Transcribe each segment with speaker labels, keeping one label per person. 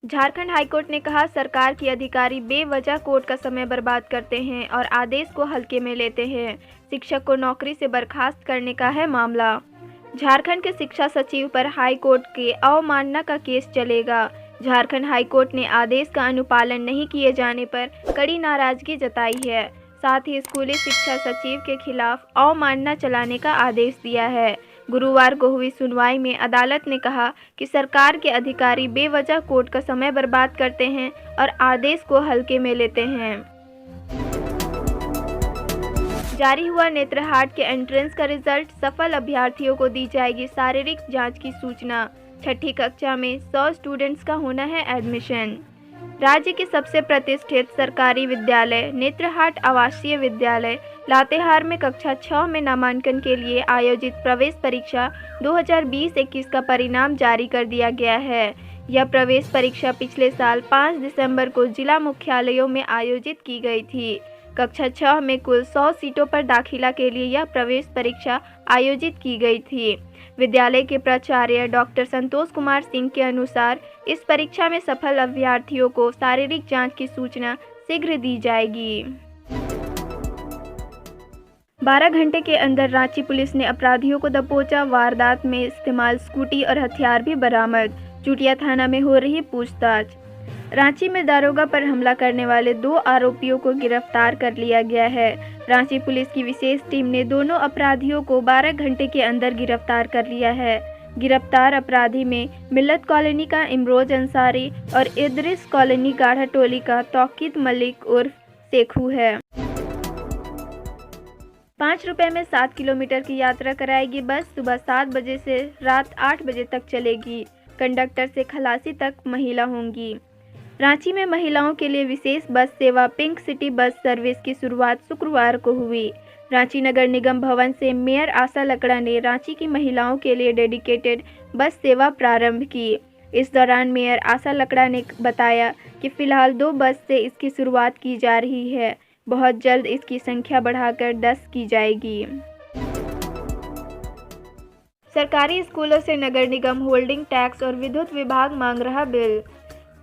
Speaker 1: Jharkhand high court ने कहा, सरकार के अधिकारी बेवजह कोर्ट का समय बर्बाद करते हैं और आदेश को हल्के में लेते हैं। शिक्षक को नौकरी से बर्खास्त करने का है मामला। झारखंड के शिक्षा सचिव पर हाईकोर्ट के अवमानना का केस चलेगा। झारखंड हाईकोर्ट ने आदेश का अनुपालन नहीं किए जाने पर कड़ी नाराजगी जताई है। साथ ही स्कूली शिक्षा सचिव के खिलाफ अवमानना चलाने का आदेश दिया है। गुरुवार को हुई सुनवाई में अदालत ने कहा कि सरकार के अधिकारी बेवजह कोर्ट का समय बर्बाद करते हैं और आदेश को हल्के में लेते हैं। जारी हुआ नेत्रहाट के एंट्रेंस का रिजल्ट, सफल अभ्यर्थियों को दी जाएगी शारीरिक जांच की सूचना। छठी कक्षा में 100 स्टूडेंट्स का होना है एडमिशन। राज्य के सबसे प्रतिष्ठित सरकारी विद्यालय नेत्रहाट आवासीय विद्यालय लातेहार में कक्षा 6 में नामांकन के लिए आयोजित प्रवेश परीक्षा 2020-21 का परिणाम जारी कर दिया गया है। यह प्रवेश परीक्षा पिछले साल 5 दिसंबर को जिला मुख्यालयों में आयोजित की गई थी। कक्षा 6 में कुल 100 सीटों पर दाखिला के लिए यह प्रवेश परीक्षा आयोजित की गई थी। विद्यालय के प्राचार्य डॉक्टर संतोष कुमार सिंह के अनुसार इस परीक्षा में सफल अभ्यर्थियों को शारीरिक जांच की सूचना शीघ्र दी जाएगी। 12 घंटे के अंदर रांची पुलिस ने अपराधियों को दबोचा। वारदात में इस्तेमाल स्कूटी और हथियार भी बरामद। चुटिया थाना में हो रही पूछताछ। रांची में दारोगा पर हमला करने वाले 2 आरोपियों को गिरफ्तार कर लिया गया है। रांची पुलिस की विशेष टीम ने दोनों अपराधियों को 12 घंटे के अंदर गिरफ्तार कर लिया है। गिरफ्तार अपराधी में मिल्लत कॉलोनी का इमरोज अंसारी और इदरिस कॉलोनी गाढ़ा टोली का तौकीद मलिक उर्फ शेखू है। 5 रुपए में 7 किलोमीटर की यात्रा कराएगी बस। सुबह 7 बजे से रात 8 बजे तक चलेगी। कंडक्टर से खलासी तक महिला होंगी। रांची में महिलाओं के लिए विशेष बस सेवा पिंक सिटी बस सर्विस की शुरुआत शुक्रवार को हुई। रांची नगर निगम भवन से मेयर आशा लकड़ा ने रांची की महिलाओं के लिए डेडिकेटेड बस सेवा प्रारंभ की। इस दौरान मेयर आशा लकड़ा ने बताया कि फिलहाल 2 बस से इसकी शुरुआत की जा रही है। बहुत जल्द इसकी संख्या बढ़ाकर 10 की जाएगी। सरकारी स्कूलों से नगर निगम होल्डिंग टैक्स और विद्युत विभाग मांग रहा बिल।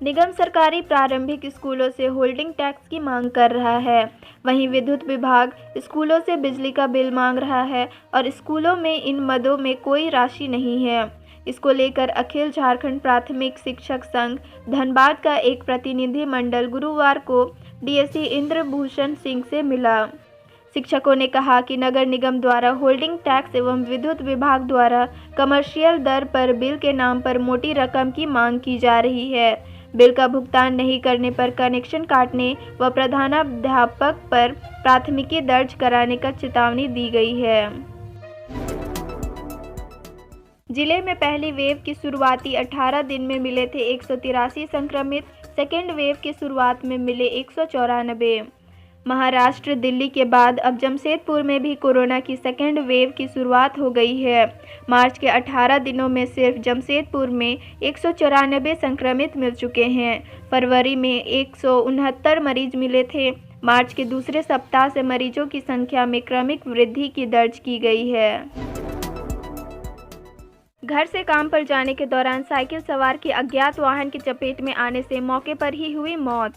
Speaker 1: निगम सरकारी प्रारंभिक स्कूलों से होल्डिंग टैक्स की मांग कर रहा है। वहीं विद्युत विभाग स्कूलों से बिजली का बिल मांग रहा है और स्कूलों में इन मदों में कोई राशि नहीं है। इसको लेकर अखिल झारखंड प्राथमिक शिक्षक संघ धनबाद का एक प्रतिनिधि मंडल गुरुवार को डीएससी इंद्रभूषण सिंह से मिला। शिक्षकों ने कहा कि नगर निगम द्वारा होल्डिंग टैक्स एवं विद्युत विभाग द्वारा कमर्शियल दर पर बिल के नाम पर मोटी रकम की मांग की जा रही है। बिल का भुगतान नहीं करने पर कनेक्शन काटने व प्रधानाध्यापक पर प्राथमिकी दर्ज कराने का चेतावनी दी गई है। जिले में पहली वेव की शुरुआती 18 दिन में मिले थे 183 संक्रमित। सेकेंड वेव की शुरुआत में मिले 194। महाराष्ट्र, दिल्ली के बाद अब जमशेदपुर में भी कोरोना की सेकेंड वेव की शुरुआत हो गई है। मार्च के 18 दिनों में सिर्फ जमशेदपुर में 194 संक्रमित मिल चुके हैं। फरवरी में 169 मरीज मिले थे। मार्च के दूसरे सप्ताह से मरीजों की संख्या में क्रमिक वृद्धि की दर्ज की गई है। घर से काम पर जाने के दौरान साइकिल सवार की अज्ञात वाहन की चपेट में आने से मौके पर ही हुई मौत।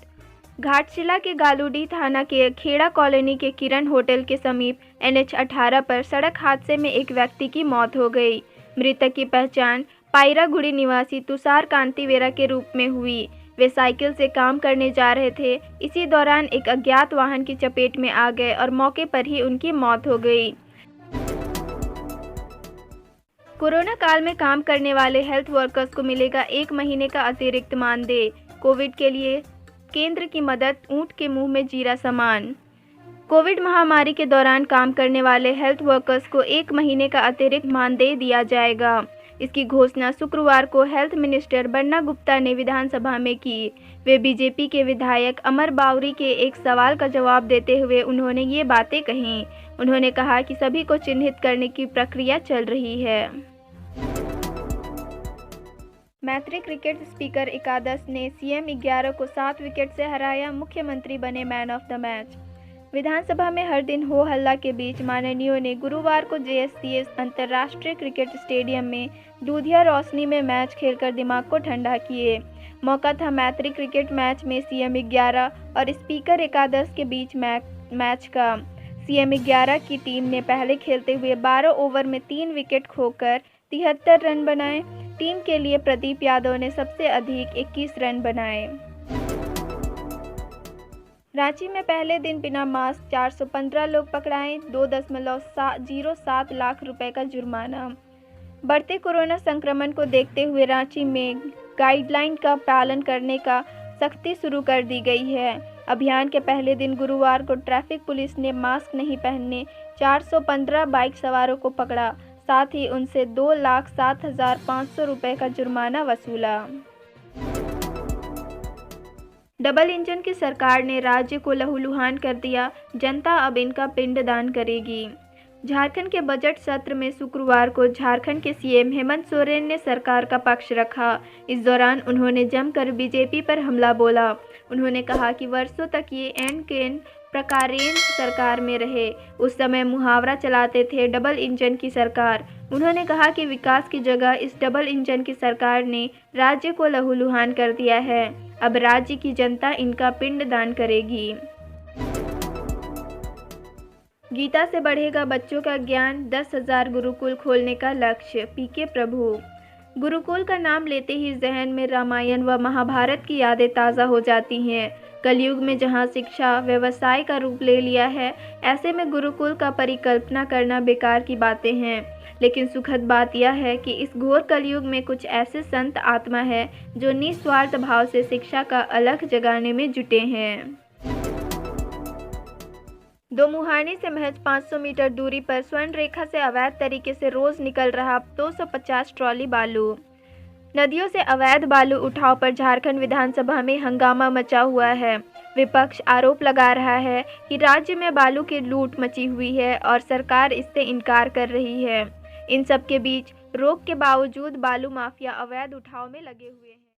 Speaker 1: घाटशिला के गालूडी थाना के खेड़ा कॉलोनी के किरण होटल के समीप NH 18 पर सड़क हादसे में एक व्यक्ति की मौत हो गई। मृतक की पहचान पायरागुड़ी निवासी तुषार कांतिवेरा के रूप में हुई। वे साइकिल से काम करने जा रहे थे। इसी दौरान एक अज्ञात वाहन की चपेट में आ गए और मौके पर ही उनकी मौत हो गई। कोरोना काल में काम करने वाले हेल्थ वर्कर्स को मिलेगा 1 महीने का अतिरिक्त मानदेय। कोविड के लिए केंद्र की मदद, ऊंट के मुंह में जीरा समान। कोविड महामारी के दौरान काम करने वाले हेल्थ वर्कर्स को 1 महीने का अतिरिक्त मानदेय दिया जाएगा। इसकी घोषणा शुक्रवार को हेल्थ मिनिस्टर बन्ना गुप्ता ने विधानसभा में की। वे बीजेपी के विधायक अमर बावरी के एक सवाल का जवाब देते हुए उन्होंने ये बातें कहीं। उन्होंने कहा कि सभी को चिन्हित करने की प्रक्रिया चल रही है। मैत्री क्रिकेट स्पीकर एकादश ने CM 11 को 7 विकेट से हराया। मुख्यमंत्री बने मैन ऑफ द मैच। विधानसभा में हर दिन हो हल्ला के बीच माननीयों ने गुरुवार को JSCS अंतर्राष्ट्रीय क्रिकेट स्टेडियम में दूधिया रोशनी में मैच खेलकर दिमाग को ठंडा किए। मौका था मैत्री क्रिकेट मैच में सीएम 11 और स्पीकर एकादश के बीच मैच का। सीएम 11 की टीम ने पहले खेलते हुए 12 ओवर में 3 विकेट खोकर 73 रन बनाए। टीम के लिए प्रदीप यादव ने सबसे अधिक 21 रन बनाए। रांची में पहले दिन बिना मास्क 415 लोग पकड़ाए, 2.07 लाख रुपए का जुर्माना। बढ़ते कोरोना संक्रमण को देखते हुए रांची में गाइडलाइन का पालन करने का सख्ती शुरू कर दी गई है। अभियान के पहले दिन गुरुवार को ट्रैफिक पुलिस ने मास्क नहीं पहनने 415 बाइक सवारों को पकड़ा, साथ ही उनसे 2,07,500 रुपये का जुर्माना वसूला। डबल इंजन की सरकार ने राज्य को लहूलुहान कर दिया, जनता अब इनका पिंडदान करेगी। झारखंड के बजट सत्र में शुक्रवार को झारखंड के सीएम हेमंत सोरेन ने सरकार का पक्ष रखा। इस दौरान उन्होंने जमकर बीजेपी पर हमला बोला। उन्होंने कहा कि वर्षों तक ये एन केन प्रकारेण सरकार में रहे, उस समय मुहावरा चलाते थे डबल इंजन की सरकार। उन्होंने कहा कि विकास की जगह इस डबल इंजन की सरकार ने राज्य को लहूलुहान कर दिया है। अब राज्य की जनता इनका पिंडदान करेगी। गीता से बढ़ेगा बच्चों का ज्ञान, 10,000 गुरुकुल खोलने का लक्ष्य, पीके प्रभु। गुरुकुल का नाम लेते ही जहन में रामायण व महाभारत की यादें ताज़ा हो जाती हैं। कलयुग में जहां शिक्षा व्यवसाय का रूप ले लिया है, ऐसे में गुरुकुल का परिकल्पना करना बेकार की बातें हैं। लेकिन सुखद बात यह है कि इस घोर कलयुग में कुछ ऐसे संत आत्मा है जो निस्वार्थ भाव से शिक्षा का अलख जगाने में जुटे हैं। दोमुहानी से महज 500 मीटर दूरी पर स्वर्ण रेखा से अवैध तरीके से रोज निकल रहा 250 ट्रॉली बालू। नदियों से अवैध बालू उठाव पर झारखंड विधानसभा में हंगामा मचा हुआ है। विपक्ष आरोप लगा रहा है कि राज्य में बालू की लूट मची हुई है और सरकार इससे इनकार कर रही है। इन सब के बीच रोक के बावजूद बालू माफिया अवैध उठाव में लगे हुए हैं।